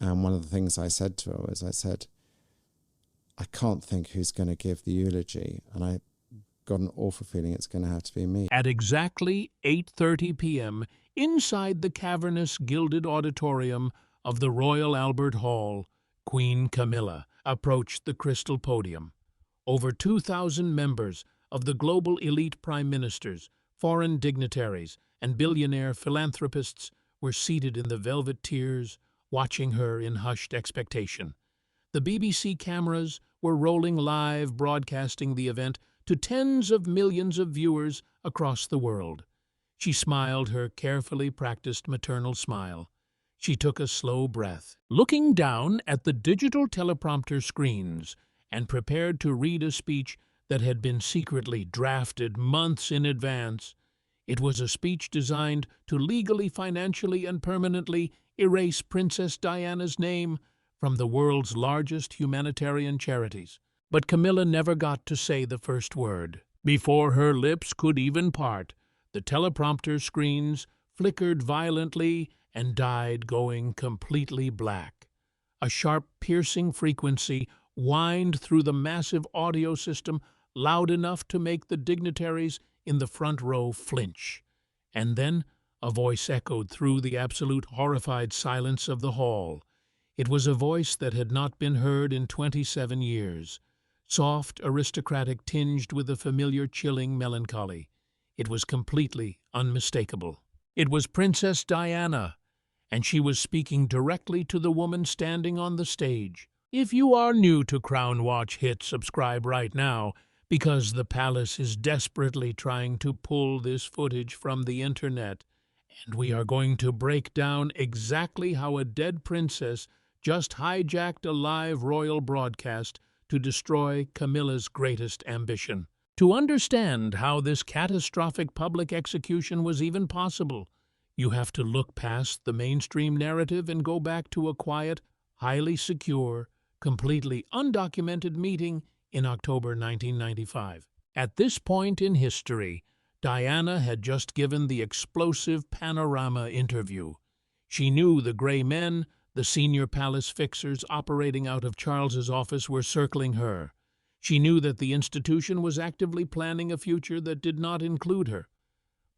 And one of the things I said to her was, I said, I can't think who's going to give the eulogy, and I got an awful feeling it's going to have to be me. At exactly 8:30 p.m., inside the cavernous gilded auditorium of the Royal Albert Hall, Queen Camilla approached the crystal podium. Over 2,000 members of the global elite prime ministers, foreign dignitaries, and billionaire philanthropists were seated in the velvet tiers, watching her in hushed expectation. The BBC cameras were rolling live, broadcasting the event to tens of millions of viewers across the world. She smiled her carefully practiced maternal smile. She took a slow breath, looking down at the digital teleprompter screens, and prepared to read a speech that had been secretly drafted months in advance. It was a speech designed to legally, financially, and permanently erase Princess Diana's name from the world's largest humanitarian charities. But Camilla never got to say the first word. Before her lips could even part, the teleprompter screens flickered violently and died, going completely black. A sharp, piercing frequency whined through the massive audio system, loud enough to make the dignitaries in the front row flinch. And then a voice echoed through the absolute horrified silence of the hall. It was a voice that had not been heard in 27 years. Soft, aristocratic, tinged with a familiar chilling melancholy. It was completely unmistakable. It was Princess Diana, and she was speaking directly to the woman standing on the stage. If you are new to Crown Watch, hit subscribe right now, because the palace is desperately trying to pull this footage from the internet, and we are going to break down exactly how a dead princess just hijacked a live royal broadcast to destroy Camilla's greatest ambition. To understand how this catastrophic public execution was even possible, you have to look past the mainstream narrative and go back to a quiet, highly secure, completely undocumented meeting in October 1995. At this point in history, Diana had just given the explosive panorama interview. She knew the gray men, the senior palace fixers operating out of Charles's office, were circling her. She knew that the institution was actively planning a future that did not include her.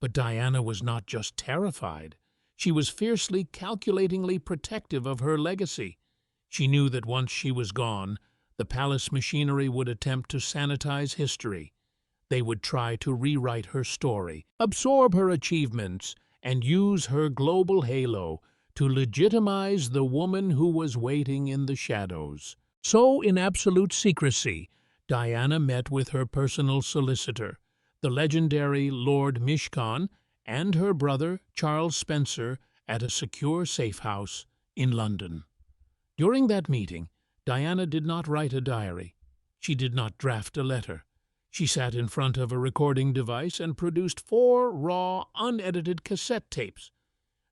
But Diana was not just terrified. She was fiercely, calculatingly protective of her legacy. She knew that once she was gone, the palace machinery would attempt to sanitize history. They would try to rewrite her story, absorb her achievements, and use her global halo to legitimize the woman who was waiting in the shadows. So, in absolute secrecy, Diana met with her personal solicitor, the legendary Lord Mishcon, and her brother, Charles Spencer, at a secure safe house in London. During that meeting, Diana did not write a diary. She did not draft a letter. She sat in front of a recording device and produced 4 raw, unedited cassette tapes.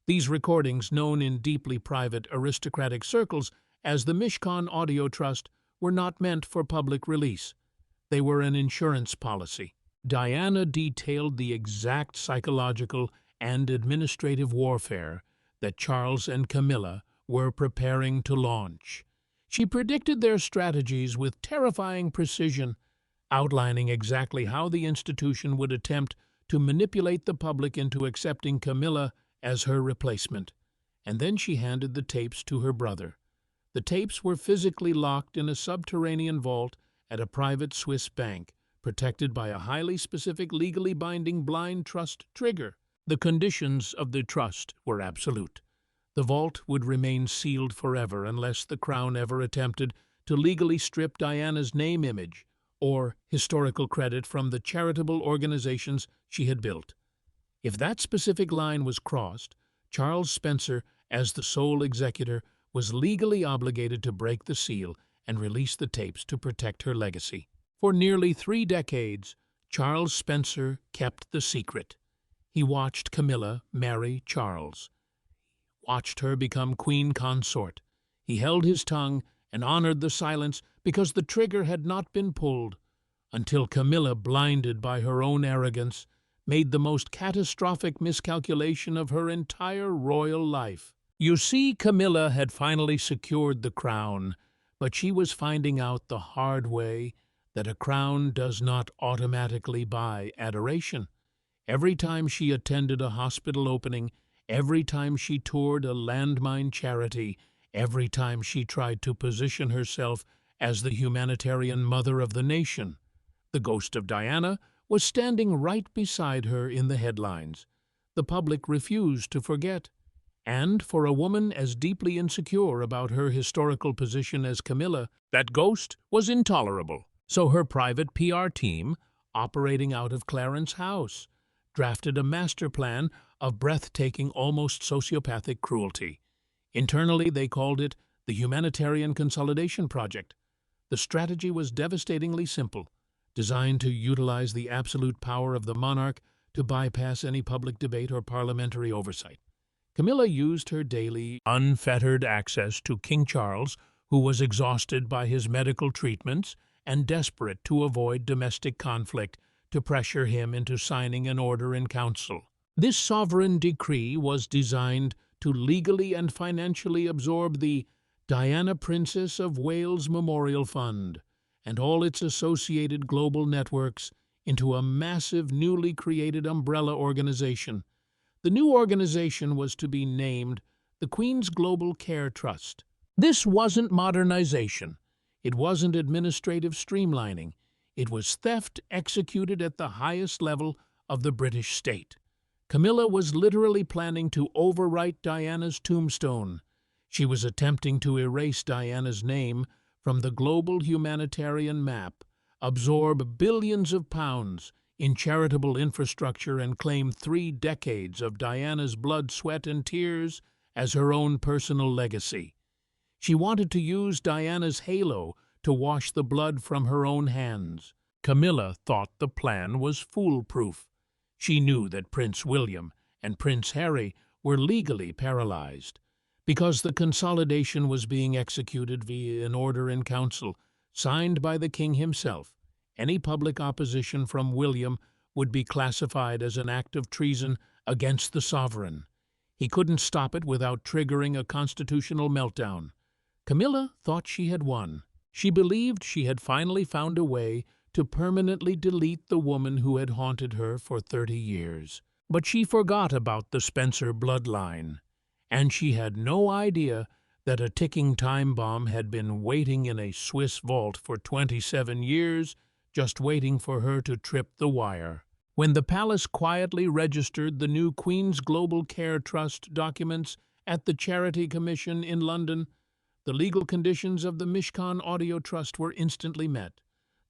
These recordings, known in deeply private aristocratic circles as the Mishcon Audio Trust, were not meant for public release. They were an insurance policy. Diana detailed the exact psychological and administrative warfare that Charles and Camilla were preparing to launch. She predicted their strategies with terrifying precision, outlining exactly how the institution would attempt to manipulate the public into accepting Camilla as her replacement. And then she handed the tapes to her brother. The tapes were physically locked in a subterranean vault at a private Swiss bank, protected by a highly specific, legally binding blind trust trigger. The conditions of the trust were absolute. The vault would remain sealed forever unless the Crown ever attempted to legally strip Diana's name, image, or historical credit from the charitable organizations she had built. If that specific line was crossed, Charles Spencer, as the sole executor, was legally obligated to break the seal and release the tapes to protect her legacy. For nearly 3 decades, Charles Spencer kept the secret. He watched Camilla marry Charles, watched her become queen consort. He held his tongue and honored the silence because the trigger had not been pulled, until Camilla, blinded by her own arrogance, made the most catastrophic miscalculation of her entire royal life. You see, Camilla had finally secured the crown, but she was finding out the hard way that a crown does not automatically buy adoration. Every time she attended a hospital opening, every time she toured a landmine charity, every time she tried to position herself as the humanitarian mother of the nation, the ghost of Diana was standing right beside her in the headlines. The public refused to forget. And for a woman as deeply insecure about her historical position as Camilla, that ghost was intolerable. So her private PR team, operating out of Clarence House, drafted a master plan of breathtaking, almost sociopathic cruelty. Internally, they called it the Humanitarian Consolidation Project. The strategy was devastatingly simple, designed to utilize the absolute power of the monarch to bypass any public debate or parliamentary oversight. Camilla used her daily, unfettered access to King Charles, who was exhausted by his medical treatments and desperate to avoid domestic conflict, to pressure him into signing an order in council. This sovereign decree was designed to legally and financially absorb the Diana Princess of Wales Memorial Fund and all its associated global networks into a massive newly created umbrella organization. The new organization was to be named the Queen's Global Care Trust. This wasn't modernization. It wasn't administrative streamlining. It was theft executed at the highest level of the British state. Camilla was literally planning to overwrite Diana's tombstone. She was attempting to erase Diana's name from the global humanitarian map, absorb billions of pounds in charitable infrastructure, and claim 3 decades of Diana's blood, sweat, and tears as her own personal legacy. She wanted to use Diana's halo to wash the blood from her own hands. Camilla thought the plan was foolproof. She knew that Prince William and Prince Harry were legally paralyzed, because the consolidation was being executed via an order in council signed by the king himself. Any public opposition from William would be classified as an act of treason against the sovereign. He couldn't stop it without triggering a constitutional meltdown. Camilla thought she had won. She believed she had finally found a way to permanently delete the woman who had haunted her for 30 years. But she forgot about the Spencer bloodline, and she had no idea that a ticking time bomb had been waiting in a Swiss vault for 27 years, just waiting for her to trip the wire. When the palace quietly registered the new Queen's Global Care Trust documents at the Charity Commission in London, the legal conditions of the Mishcon Audio Trust were instantly met.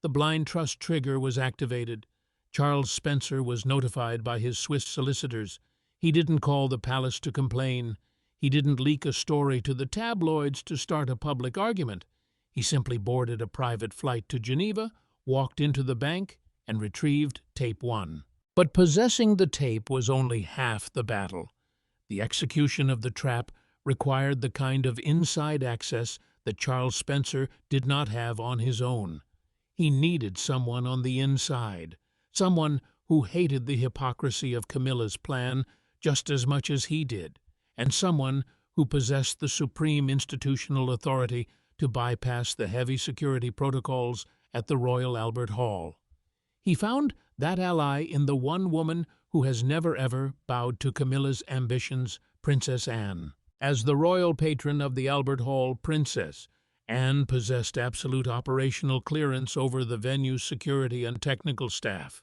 The blind trust trigger was activated. Charles Spencer was notified by his Swiss solicitors. He didn't call the palace to complain. He didn't leak a story to the tabloids to start a public argument. He simply boarded a private flight to Geneva, walked into the bank, and retrieved tape 1. But possessing the tape was only half the battle. The execution of the trap required the kind of inside access that Charles Spencer did not have on his own. He needed someone on the inside, someone who hated the hypocrisy of Camilla's plan just as much as he did, and someone who possessed the supreme institutional authority to bypass the heavy security protocols at the Royal Albert Hall. He found that ally in the one woman who has never ever bowed to Camilla's ambitions, Princess Anne. As the royal patron of the Albert Hall, Princess Anne possessed absolute operational clearance over the venue's security and technical staff.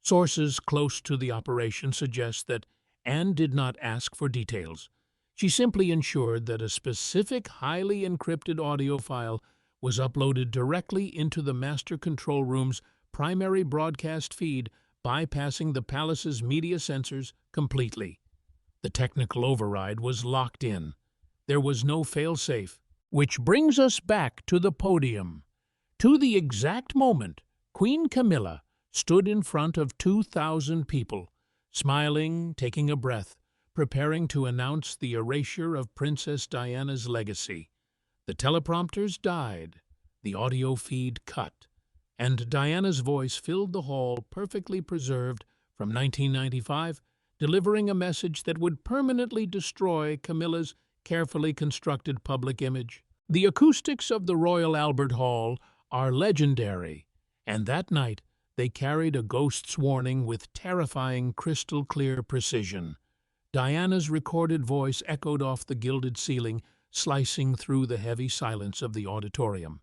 Sources close to the operation suggest that Anne did not ask for details. She simply ensured that a specific, highly encrypted audio file was uploaded directly into the master control room's primary broadcast feed, bypassing the palace's media censors completely. The technical override was locked in. There was no fail-safe. Which brings us back to the podium. To the exact moment, Queen Camilla stood in front of 2,000 people, smiling, taking a breath, preparing to announce the erasure of Princess Diana's legacy. The teleprompters died, the audio feed cut, and Diana's voice filled the hall, perfectly preserved from 1995, delivering a message that would permanently destroy Camilla's carefully constructed public image. The acoustics of the Royal Albert Hall are legendary, and that night they carried a ghost's warning with terrifying crystal-clear precision. Diana's recorded voice echoed off the gilded ceiling, slicing through the heavy silence of the auditorium.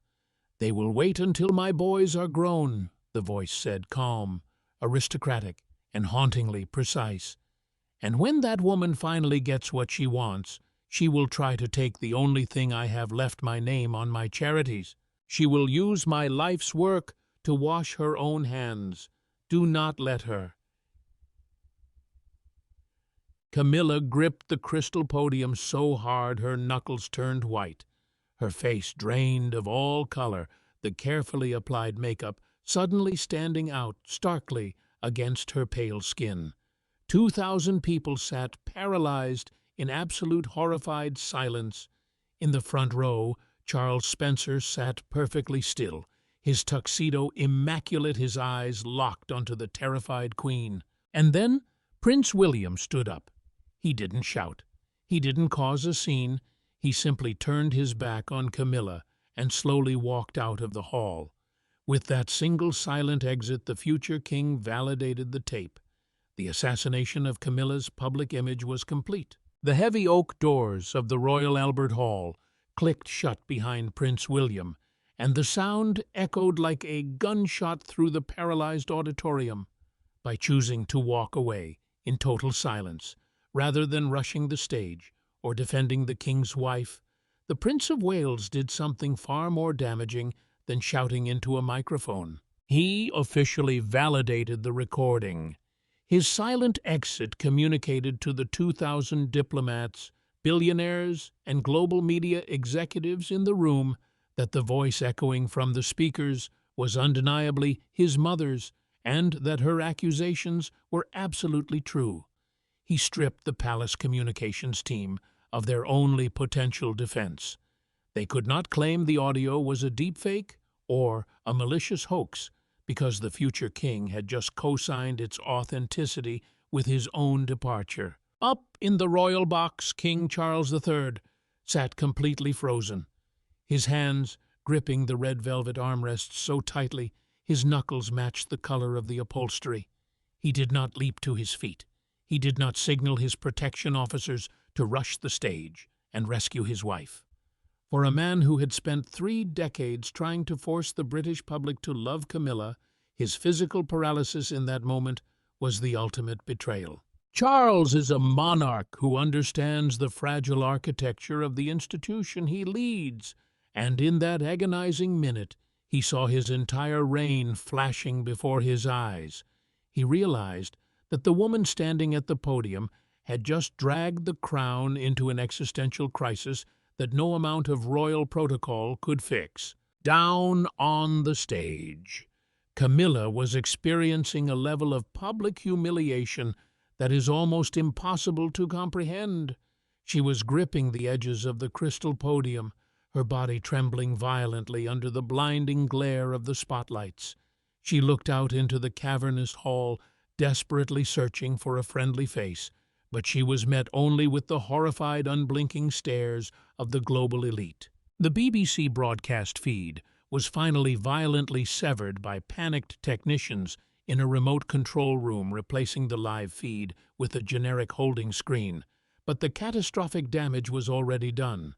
"They will wait until my boys are grown," the voice said, calm, aristocratic, and hauntingly precise. "And when that woman finally gets what she wants, she will try to take the only thing I have left, my name, on my charities. She will use my life's work to wash her own hands. Do not let her." Camilla gripped the crystal podium so hard her knuckles turned white. Her face drained of all color, the carefully applied makeup suddenly standing out starkly against her pale skin. 2,000 people sat paralyzed in absolute horrified silence. In the front row, Charles Spencer sat perfectly still, his tuxedo immaculate, his eyes locked onto the terrified Queen. And then Prince William stood up. He didn't shout. He didn't cause a scene. He simply turned his back on Camilla and slowly walked out of the hall. With that single silent exit, the future king validated the tape. The assassination of Camilla's public image was complete. The heavy oak doors of the Royal Albert Hall clicked shut behind Prince William, and the sound echoed like a gunshot through the paralyzed auditorium. By choosing to walk away in total silence, rather than rushing the stage or defending the king's wife, the Prince of Wales did something far more damaging than shouting into a microphone. He officially validated the recording. His silent exit communicated to the 2,000 diplomats, billionaires, and global media executives in the room that the voice echoing from the speakers was undeniably his mother's, and that her accusations were absolutely true. He stripped the palace communications team of their only potential defense. They could not claim the audio was a deepfake or a malicious hoax because the future king had just co-signed its authenticity with his own departure. Up in the royal box, King Charles III sat completely frozen, his hands gripping the red velvet armrests so tightly his knuckles matched the color of the upholstery. He did not leap to his feet. He did not signal his protection officers to rush the stage and rescue his wife. For a man who had spent 3 decades trying to force the British public to love Camilla, his physical paralysis in that moment was the ultimate betrayal. Charles is a monarch who understands the fragile architecture of the institution he leads, and in that agonizing minute he saw his entire reign flashing before his eyes. He realized that the woman standing at the podium had just dragged the crown into an existential crisis that no amount of royal protocol could fix. Down on the stage, Camilla was experiencing a level of public humiliation that is almost impossible to comprehend. She was gripping the edges of the crystal podium, her body trembling violently under the blinding glare of the spotlights. She looked out into the cavernous hall, desperately searching for a friendly face, but she was met only with the horrified, unblinking stares of the global elite. The BBC broadcast feed was finally violently severed by panicked technicians in a remote control room, replacing the live feed with a generic holding screen. But the catastrophic damage was already done.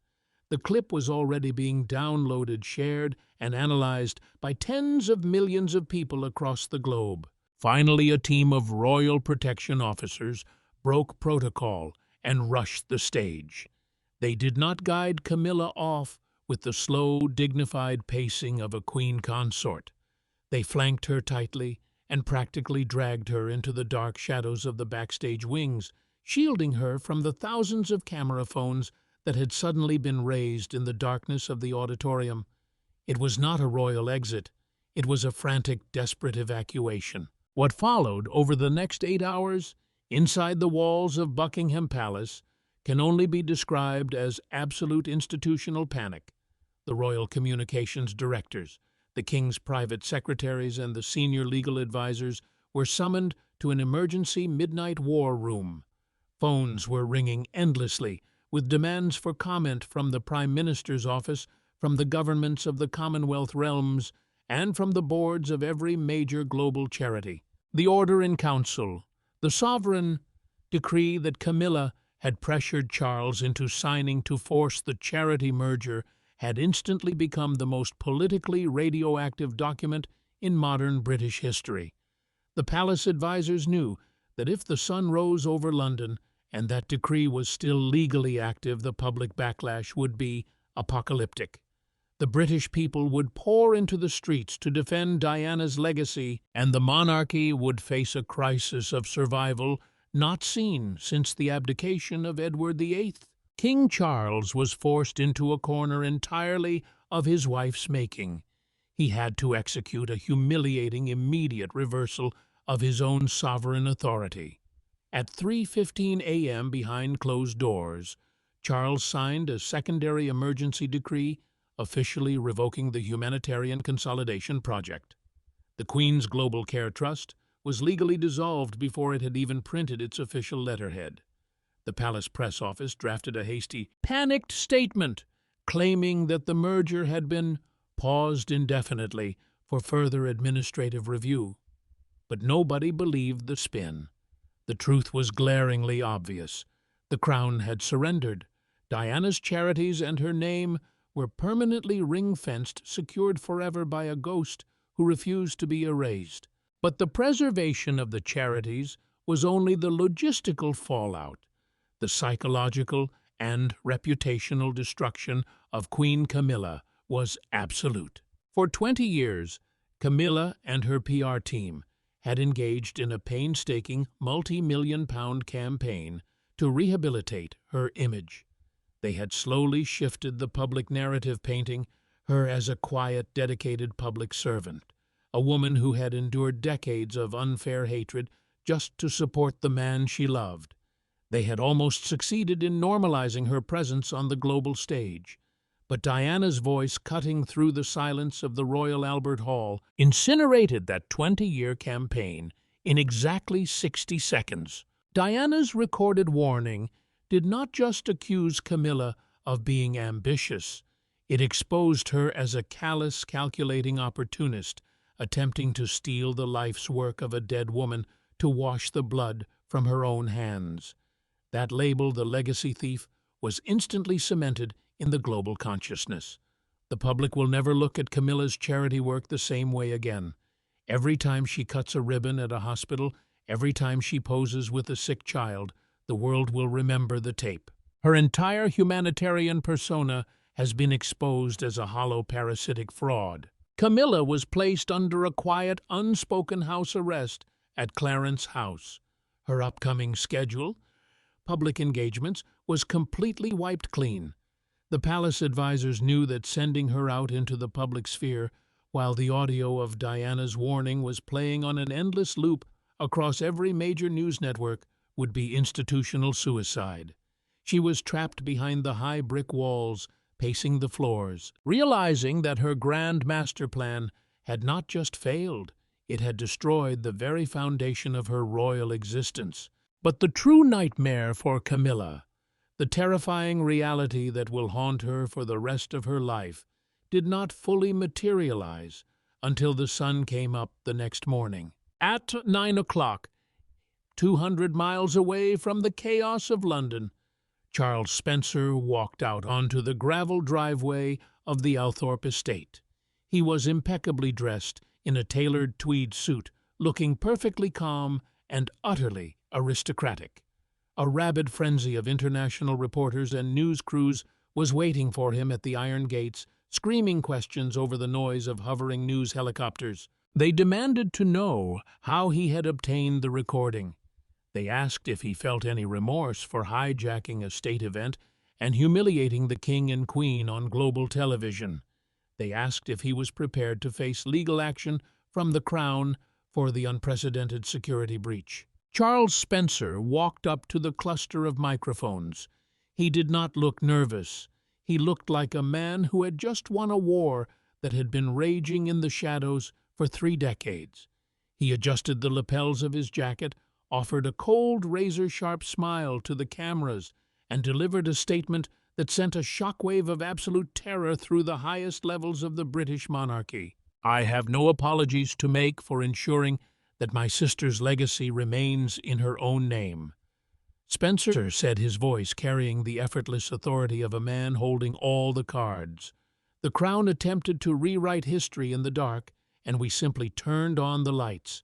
The clip was already being downloaded, shared, and analyzed by tens of millions of people across the globe. Finally, a team of royal protection officers broke protocol and rushed the stage. They did not guide Camilla off with the slow, dignified pacing of a queen consort. They flanked her tightly and practically dragged her into the dark shadows of the backstage wings, shielding her from the thousands of camera phones that had suddenly been raised in the darkness of the auditorium. It was not a royal exit. It was a frantic, desperate evacuation. What followed over the next 8 hours inside the walls of Buckingham Palace can only be described as absolute institutional panic. The royal communications directors, the king's private secretaries, and the senior legal advisors were summoned to an emergency midnight war room. Phones were ringing endlessly, with demands for comment from the Prime Minister's office, from the governments of the Commonwealth realms, and from the boards of every major global charity. The order in council, the sovereign decree that Camilla had pressured Charles into signing to force the charity merger, had instantly become the most politically radioactive document in modern British history. The palace advisers knew that if the sun rose over London and that decree was still legally active, the public backlash would be apocalyptic. The British people would pour into the streets to defend Diana's legacy, and the monarchy would face a crisis of survival not seen since the abdication of Edward VIII. King Charles was forced into a corner entirely of his wife's making. He had to execute a humiliating immediate reversal of his own sovereign authority. At 3:15 a.m. behind closed doors, Charles signed a secondary emergency decree officially revoking the Humanitarian Consolidation Project. The Queen's Global Care Trust was legally dissolved before it had even printed its official letterhead. The palace press office drafted a hasty, panicked statement claiming that the merger had been paused indefinitely for further administrative review. But nobody believed the spin. The truth was glaringly obvious. The crown had surrendered. Diana's charities and her name were permanently ring-fenced, secured forever by a ghost who refused to be erased. But the preservation of the charities was only the logistical fallout. The psychological and reputational destruction of Queen Camilla was absolute. For 20 years, Camilla and her PR team had engaged in a painstaking multi-million-pound campaign to rehabilitate her image. They had slowly shifted the public narrative, painting her as a quiet, dedicated public servant, a woman who had endured decades of unfair hatred just to support the man she loved. They had almost succeeded in normalizing her presence on the global stage. But Diana's voice, cutting through the silence of the Royal Albert Hall, incinerated that 20-year campaign in exactly 60 seconds. Diana's recorded warning did not just accuse Camilla of being ambitious. It exposed her as a callous, calculating opportunist, attempting to steal the life's work of a dead woman to wash the blood from her own hands. That label, the legacy thief, was instantly cemented in the global consciousness. The public will never look at Camilla's charity work the same way again. Every time she cuts a ribbon at a hospital, every time she poses with a sick child, the world will remember the tape. Her entire humanitarian persona has been exposed as a hollow parasitic fraud. Camilla was placed under a quiet, unspoken house arrest at Clarence House. Her upcoming schedule, public engagements, was completely wiped clean. The palace advisors knew that sending her out into the public sphere, while the audio of Diana's warning was playing on an endless loop across every major news network, would be institutional suicide. She was trapped behind the high brick walls, pacing the floors, realizing that her grand master plan had not just failed, it had destroyed the very foundation of her royal existence. But the true nightmare for Camilla, the terrifying reality that will haunt her for the rest of her life, did not fully materialize until the sun came up the next morning. At 9 o'clock, 200 miles away from the chaos of London, Charles Spencer walked out onto the gravel driveway of the Althorpe estate. He was impeccably dressed in a tailored tweed suit, looking perfectly calm and utterly aristocratic. A rabid frenzy of international reporters and news crews was waiting for him at the iron gates, screaming questions over the noise of hovering news helicopters. They demanded to know how he had obtained the recording. They asked if he felt any remorse for hijacking a state event and humiliating the king and queen on global television. They asked if he was prepared to face legal action from the crown for the unprecedented security breach. Charles Spencer walked up to the cluster of microphones. He did not look nervous. He looked like a man who had just won a war that had been raging in the shadows for 3 decades. He adjusted the lapels of his jacket, offered a cold, razor-sharp smile to the cameras, and delivered a statement that sent a shockwave of absolute terror through the highest levels of the British monarchy. I have no apologies to make for ensuring that my sister's legacy remains in her own name. Spencer said, his voice carrying the effortless authority of a man holding all the cards. The Crown attempted to rewrite history in the dark, and we simply turned on the lights.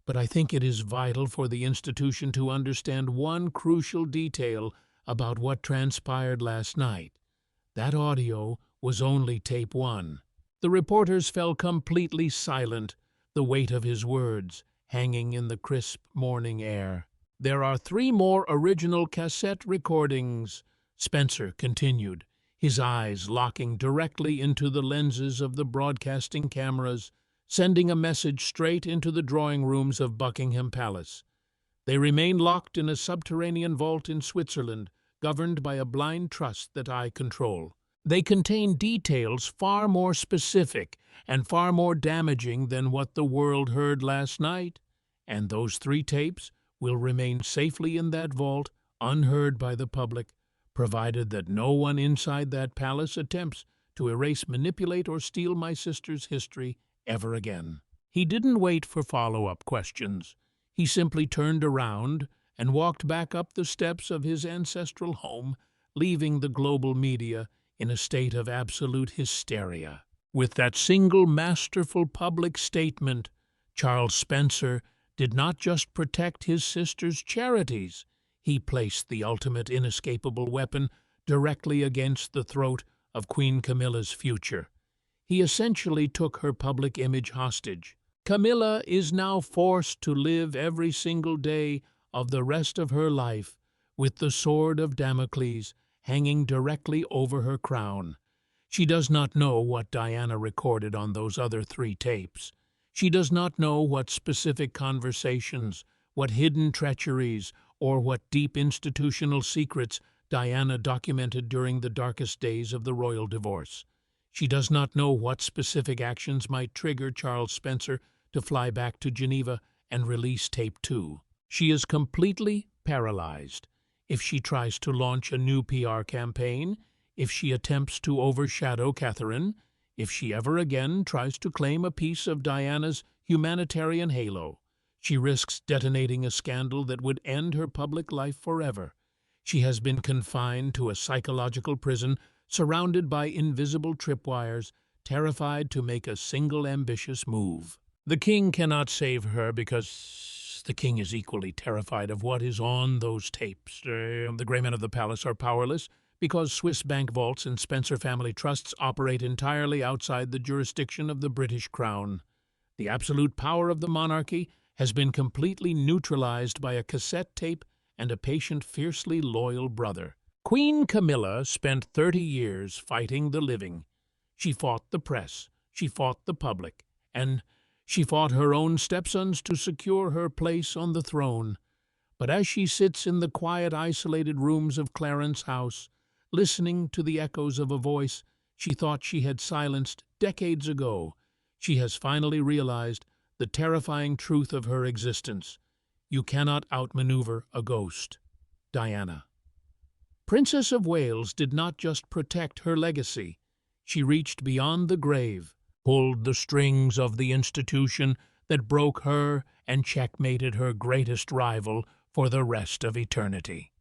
But I think it is vital for the institution to understand one crucial detail about what transpired last night. That audio was only tape 1. The reporters fell completely silent, the weight of his words hanging in the crisp morning air. There are 3 more original cassette recordings, Spencer continued, his eyes locking directly into the lenses of the broadcasting cameras, sending a message straight into the drawing rooms of Buckingham Palace. They remain locked in a subterranean vault in Switzerland, governed by a blind trust that I control. They contain details far more specific and far more damaging than what the world heard last night, and those 3 tapes will remain safely in that vault, unheard by the public, provided that no one inside that palace attempts to erase, manipulate, or steal my sister's history ever again. He didn't wait for follow-up questions. He simply turned around and walked back up the steps of his ancestral home, leaving the global media in a state of absolute hysteria. With that single masterful public statement, Charles Spencer did not just protect his sister's charities, he placed the ultimate inescapable weapon directly against the throat of Queen Camilla's future. He essentially took her public image hostage. Camilla is now forced to live every single day of the rest of her life with the sword of Damocles hanging directly over her crown. She does not know what Diana recorded on those other 3 tapes. She does not know what specific conversations, what hidden treacheries, or what deep institutional secrets Diana documented during the darkest days of the royal divorce. She does not know what specific actions might trigger Charles Spencer to fly back to Geneva and release tape 2. She is completely paralyzed. If she tries to launch a new PR campaign, if she attempts to overshadow Catherine, if she ever again tries to claim a piece of Diana's humanitarian halo, she risks detonating a scandal that would end her public life forever. She has been confined to a psychological prison, surrounded by invisible tripwires, terrified to make a single ambitious move. The king cannot save her because the king is equally terrified of what is on those tapes. The grey men of the palace are powerless because Swiss bank vaults and Spencer family trusts operate entirely outside the jurisdiction of the British Crown. The absolute power of the monarchy has been completely neutralized by a cassette tape and a patient, fiercely loyal brother. Queen Camilla spent 30 years fighting the living. She fought the press, she fought the public, and she fought her own stepsons to secure her place on the throne. But as she sits in the quiet, isolated rooms of Clarence House, listening to the echoes of a voice she thought she had silenced decades ago, she has finally realized the terrifying truth of her existence. You cannot outmaneuver a ghost. Diana. Princess of Wales did not just protect her legacy. She reached beyond the grave, pulled the strings of the institution that broke her and checkmated her greatest rival for the rest of eternity.